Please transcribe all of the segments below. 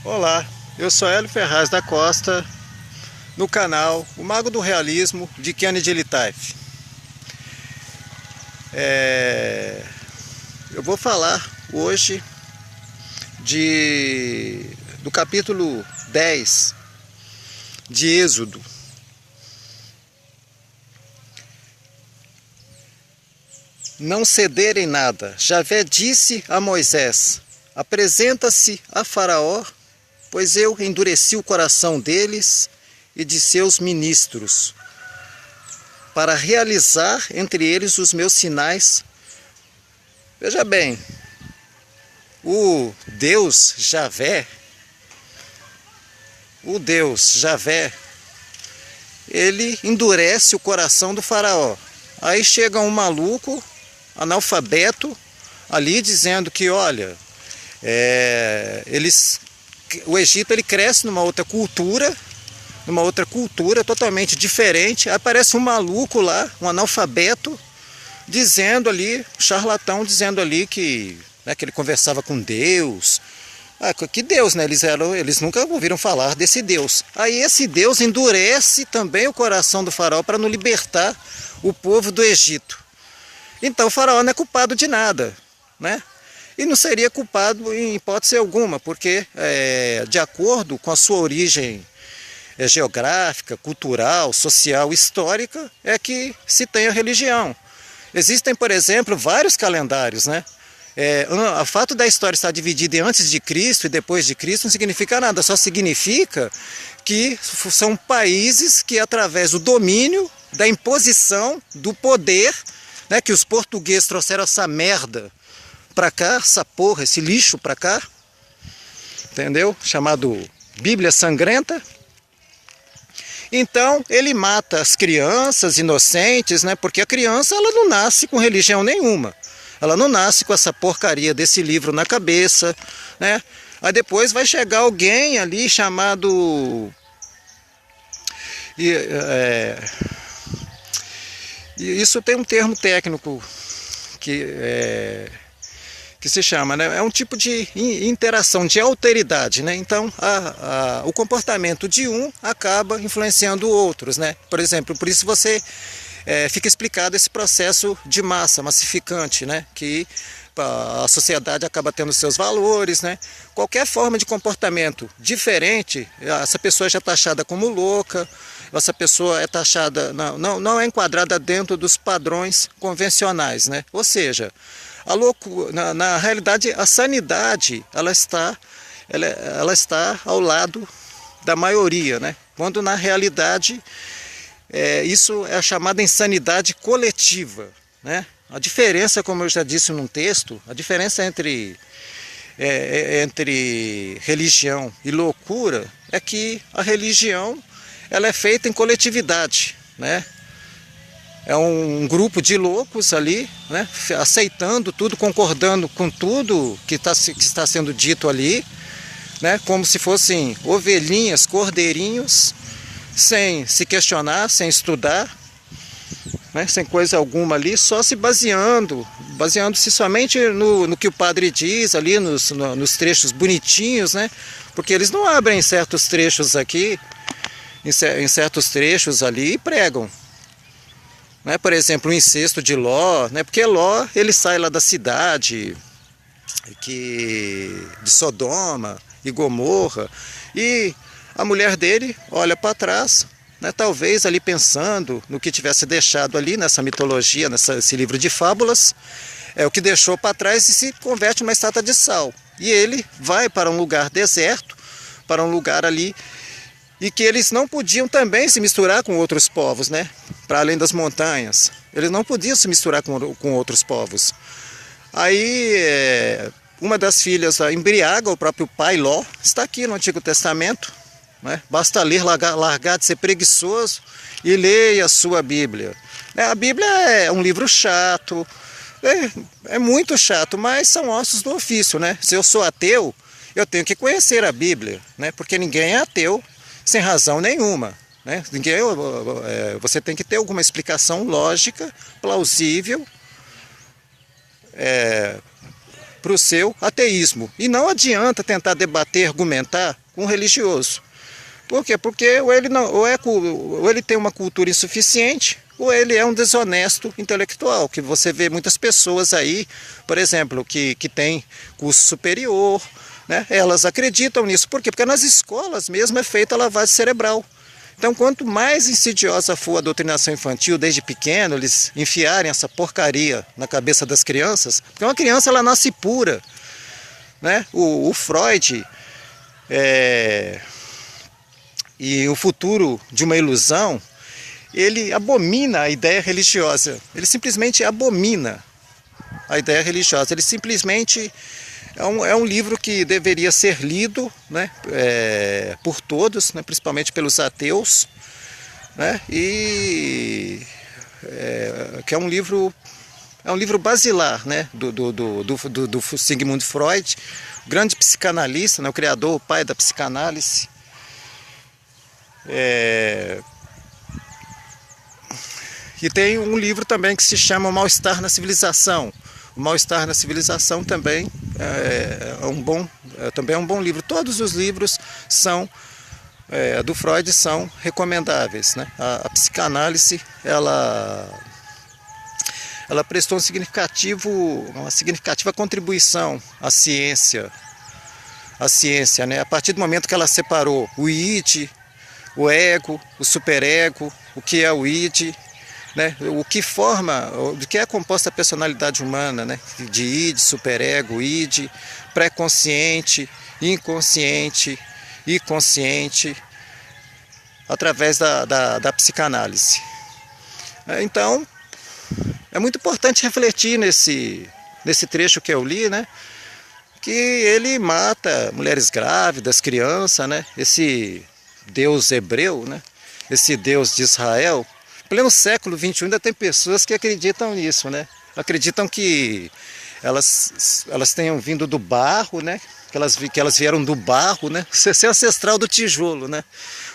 Olá, eu sou Hélio Ferraz da Costa, no canal O Mago do Realismo de Kennedy Litaif. Eu vou falar hoje do capítulo 10 de Êxodo. Não ceder em nada. Javé disse a Moisés: apresenta-se a Faraó, pois eu endureci o coração deles e de seus ministros, para realizar entre eles os meus sinais. Veja bem, o Deus Javé, ele endurece o coração do faraó. Aí chega um maluco, analfabeto, ali dizendo que, olha, o Egito ele cresce numa outra cultura totalmente diferente. Aí aparece um maluco lá, um analfabeto, dizendo ali, charlatão, dizendo ali que ele conversava com Deus. Que Deus, né? Eles nunca ouviram falar desse Deus. Aí esse Deus endurece também o coração do faraó para não libertar o povo do Egito. Então o faraó não é culpado de nada, né? E não seria culpado em hipótese alguma, porque de acordo com a sua origem geográfica, cultural, social, histórica, é que se tem a religião. Existem, por exemplo, vários calendários, né? O fato da história estar dividida em antes de Cristo e depois de Cristo não significa nada, só significa que são países que, através do domínio, da imposição, do poder, né, que os portugueses trouxeram essa merda pra cá, essa porra, esse lixo pra cá, entendeu? Chamado Bíblia Sangrenta. Então ele mata as crianças inocentes, né? Porque a criança ela não nasce com religião nenhuma. Ela não nasce com essa porcaria desse livro na cabeça, né? Aí depois vai chegar alguém ali chamado... Isso tem um termo técnico que se chama, né? É um tipo de interação, de alteridade, né? Então o comportamento de um acaba influenciando outros, né? Por exemplo, por isso fica explicado esse processo de massa, massificante, né? Que a sociedade acaba tendo seus valores, né? Qualquer forma de comportamento diferente, essa pessoa já é taxada como louca, essa pessoa é taxada, não é enquadrada dentro dos padrões convencionais, né? Ou seja, na realidade a sanidade ela está ao lado da maioria, né? Quando na realidade isso é a chamada insanidade coletiva, né? A diferença, como eu já disse num texto, a diferença entre religião e loucura é que a religião ela é feita em coletividade, né? É um grupo de loucos ali, né? Aceitando tudo, concordando com tudo que está sendo dito ali, né? Como se fossem ovelhinhas, cordeirinhos, sem se questionar, sem estudar, né? Sem coisa alguma ali, só se baseando-se somente no que o padre diz ali, nos trechos bonitinhos, né? Porque eles não abrem certos trechos aqui, em certos trechos ali e pregam, né? Por exemplo, o incesto de Ló, né? Porque Ló ele sai lá da cidade de Sodoma e Gomorra, e a mulher dele olha para trás, né? Talvez ali pensando no que tivesse deixado ali nessa mitologia, nesse livro de fábulas, o que deixou para trás, e se converte numa estátua de sal. E ele vai para um lugar deserto, para um lugar ali e que eles não podiam também se misturar com outros povos, né? Para além das montanhas. Eles não podiam se misturar com outros povos. Aí uma das filhas embriaga o próprio pai Ló. Está aqui no Antigo Testamento, né? Basta ler, largar de ser preguiçoso e leia a sua Bíblia. A Bíblia é um livro chato, é muito chato, mas são ossos do ofício, né? Se eu sou ateu, eu tenho que conhecer a Bíblia, né? Porque ninguém é ateu sem razão nenhuma, né? Você tem que ter alguma explicação lógica, plausível, para o seu ateísmo. E não adianta tentar debater, argumentar com um religioso. Por quê? Porque ou ele tem uma cultura insuficiente, ou ele é um desonesto intelectual, que você vê muitas pessoas aí, por exemplo, que tem curso superior, né? Elas acreditam nisso. Por quê? Porque nas escolas mesmo é feita a lavagem cerebral. Então, quanto mais insidiosa for a doutrinação infantil desde pequeno, eles enfiarem essa porcaria na cabeça das crianças, porque uma criança ela nasce pura, né? O Freud e o futuro de uma ilusão, ele abomina a ideia religiosa. Ele simplesmente abomina a ideia religiosa. Ele simplesmente é um livro que deveria ser lido, né, por todos, né, principalmente pelos ateus, né, que é um livro basilar, né, do Sigmund Freud, grande psicanalista, né, o criador, o pai da psicanálise. E tem um livro também que se chama O Mal-Estar na Civilização. O Mal-Estar na Civilização também também é um bom livro. Todos os livros do Freud são recomendáveis, né? A psicanálise ela prestou uma significativa contribuição à ciência, né? A partir do momento que ela separou o id, o ego, o superego, o que é o id, né? Do que é composta a personalidade humana, né? De id, superego, id, pré-consciente, inconsciente e consciente, através da psicanálise. Então, é muito importante refletir nesse trecho que eu li, né? Que ele mata mulheres grávidas, crianças, né? Esse Deus hebreu, né? Esse Deus de Israel. Em pleno século XXI ainda tem pessoas que acreditam nisso, né? Acreditam que elas tenham vindo do barro, né? Que elas vieram do barro, né? Você é ancestral do tijolo, né?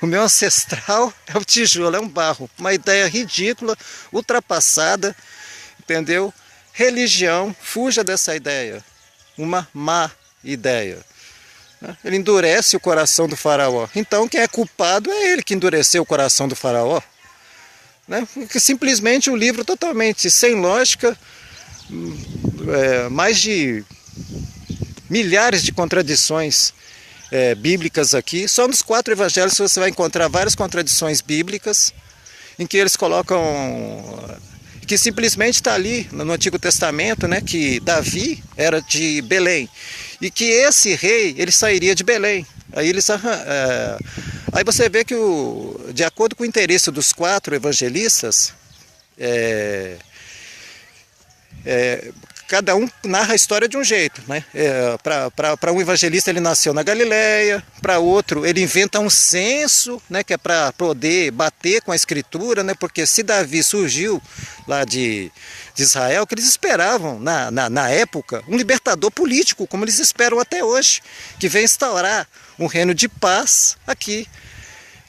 O meu ancestral é o tijolo, é um barro. Uma ideia ridícula, ultrapassada, entendeu? Religião, fuja dessa ideia. Uma má ideia. Ele endurece o coração do faraó. Então quem é culpado é ele que endureceu o coração do faraó. Né? Porque simplesmente um livro totalmente sem lógica, mais de milhares de contradições bíblicas aqui. Só nos 4 evangelhos você vai encontrar várias contradições bíblicas, em que eles colocam, que simplesmente está ali no Antigo Testamento, né, que Davi era de Belém, e que esse rei, ele sairia de Belém. Aí você vê que, de acordo com o interesse dos 4 evangelistas, cada um narra a história de um jeito, né? Para um evangelista ele nasceu na Galileia, para outro ele inventa um censo, né, que é para poder bater com a escritura, né? Porque se Davi surgiu lá de Israel, que eles esperavam na época um libertador político, como eles esperam até hoje, que vem instaurar um reino de paz aqui,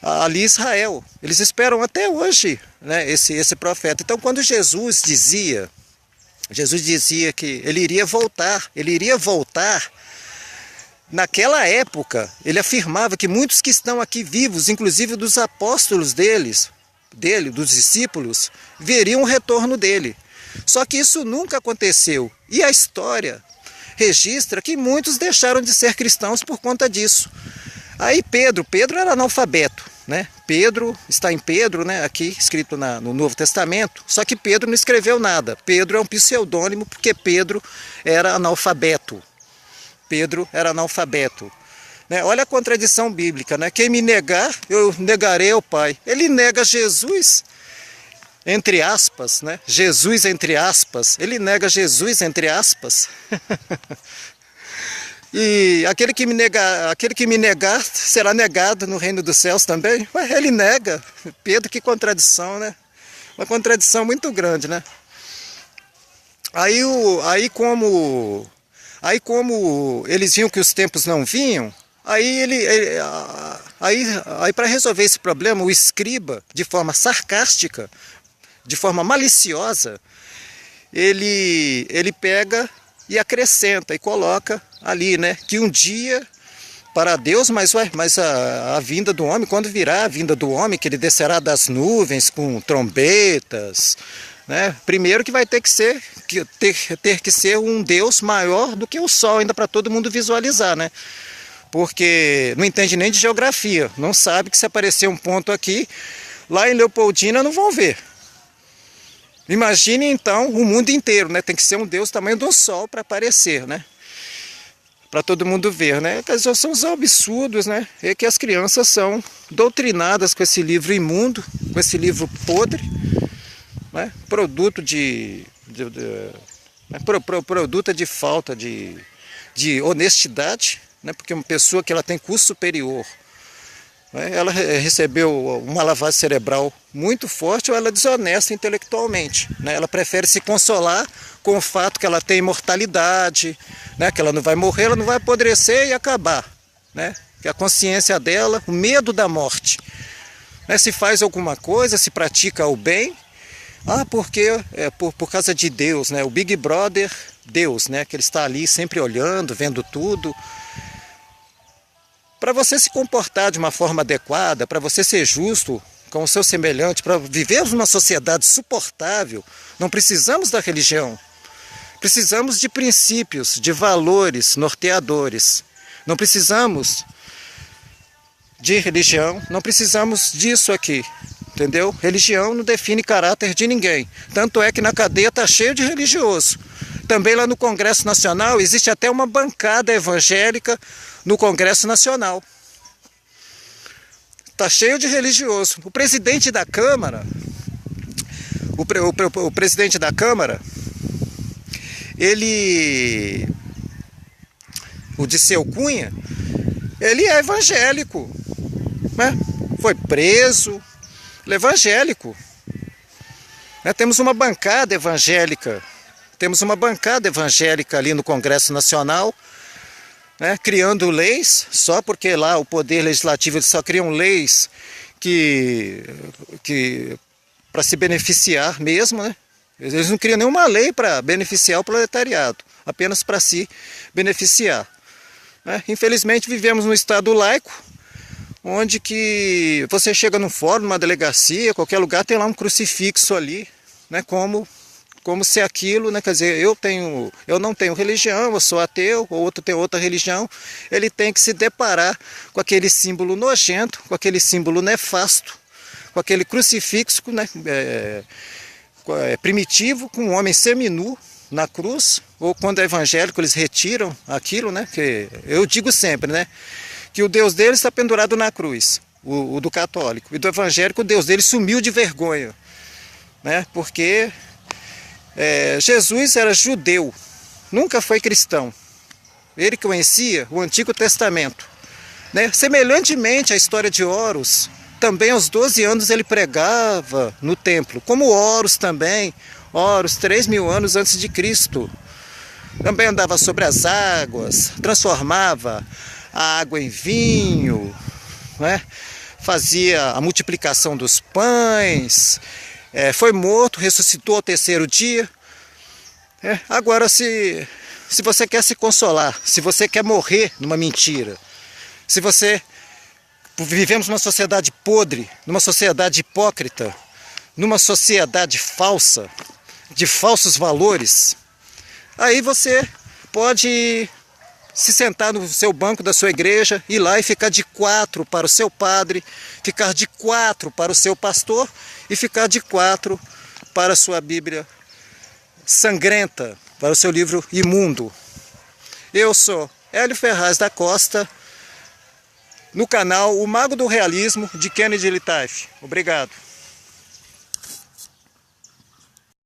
ali em Israel. Eles esperam até hoje, né, esse profeta. Então quando Jesus dizia que ele iria voltar, naquela época, ele afirmava que muitos que estão aqui vivos, inclusive dos apóstolos dos discípulos, veriam o retorno dele. Só que isso nunca aconteceu. E a história registra que muitos deixaram de ser cristãos por conta disso. Aí Pedro era analfabeto, né? Pedro, está em Pedro, né? Aqui escrito no Novo Testamento, só que Pedro não escreveu nada. Pedro é um pseudônimo porque Pedro era analfabeto. Né? Olha a contradição bíblica, né? Quem me negar, eu negarei ao Pai. Ele nega Jesus, entre aspas, né? Jesus, entre aspas. Ele nega Jesus, entre aspas. E aquele que me negar será negado no reino dos céus também. Ué, ele nega. Pedro, que contradição, né? Uma contradição muito grande, né? Aí como eles viam que os tempos não vinham, aí para resolver esse problema, o escriba, de forma sarcástica, de forma maliciosa, ele pega e acrescenta e coloca ali, né, que um dia para Deus, mas a vinda do homem, quando virá a vinda do homem, que ele descerá das nuvens com trombetas, né? Primeiro que vai ter que ser um Deus maior do que o Sol, ainda para todo mundo visualizar, né? Porque não entende nem de geografia, não sabe que se aparecer um ponto aqui, lá em Leopoldina não vão ver. Imagine então o mundo inteiro, né? Tem que ser um Deus do tamanho do Sol para aparecer, né? Para todo mundo ver, né? São os absurdos, né? É que as crianças são doutrinadas com esse livro imundo, com esse livro podre, né? Produto produto de falta de honestidade, né? Porque uma pessoa que ela tem curso superior, né? Ela recebeu uma lavagem cerebral muito forte, ou ela é desonesta intelectualmente, né? Ela prefere se consolar com o fato que ela tem imortalidade, né? Que ela não vai morrer, ela não vai apodrecer e acabar, né? Que a consciência dela, o medo da morte, né? Se faz alguma coisa, se pratica o bem, porque por causa de Deus, né? O Big Brother, Deus, né? Que ele está ali sempre olhando, vendo tudo. Para você se comportar de uma forma adequada, para você ser justo com o seu semelhante, para vivermos numa sociedade suportável, não precisamos da religião. Precisamos de princípios, de valores norteadores. Não precisamos de religião, não precisamos disso aqui, entendeu? Religião não define caráter de ninguém. Tanto é que na cadeia está cheio de religioso. Também lá no Congresso Nacional existe até uma bancada evangélica no Congresso Nacional. Está cheio de religioso. O presidente da Câmara, o presidente da Câmara, o Dirceu Cunha, ele é evangélico, né? Foi preso, ele é evangélico. Né? Temos uma bancada evangélica ali no Congresso Nacional, né? Criando leis, só porque lá o Poder Legislativo só criam leis que para se beneficiar mesmo, né? Eles não criam nenhuma lei para beneficiar o proletariado, apenas para se beneficiar. Né? Infelizmente vivemos num estado laico, onde que você chega num fórum, numa delegacia, qualquer lugar tem lá um crucifixo ali, né? Como se aquilo, né? Quer dizer, eu não tenho religião, eu sou ateu, o outro tem outra religião, ele tem que se deparar com aquele símbolo nojento, com aquele símbolo nefasto, com aquele crucifixo, né? Primitivo, com um homem seminu na cruz, ou quando é evangélico eles retiram aquilo, né? Que eu digo sempre, né? Que o Deus deles está pendurado na cruz, o do católico, e do evangélico o Deus dele sumiu de vergonha, né? Porque Jesus era judeu, nunca foi cristão, ele conhecia o Antigo Testamento, né? Semelhantemente à história de Horus, também aos 12 anos ele pregava no templo, como Horus também, Horus 3.000 anos antes de Cristo. Também andava sobre as águas, transformava a água em vinho, né? Fazia a multiplicação dos pães, foi morto, ressuscitou ao 3º dia. Agora, se você quer se consolar, se você quer morrer numa mentira, se você... Vivemos numa sociedade podre, numa sociedade hipócrita, numa sociedade falsa, de falsos valores. Aí você pode se sentar no seu banco da sua igreja, ir lá e ficar de 4 para o seu padre, ficar de 4 para o seu pastor e ficar de 4 para a sua Bíblia sangrenta, para o seu livro imundo. Eu sou Hélio Ferraz da Costa, no canal O Mago do Realismo, de Kennedy Litaif. Obrigado.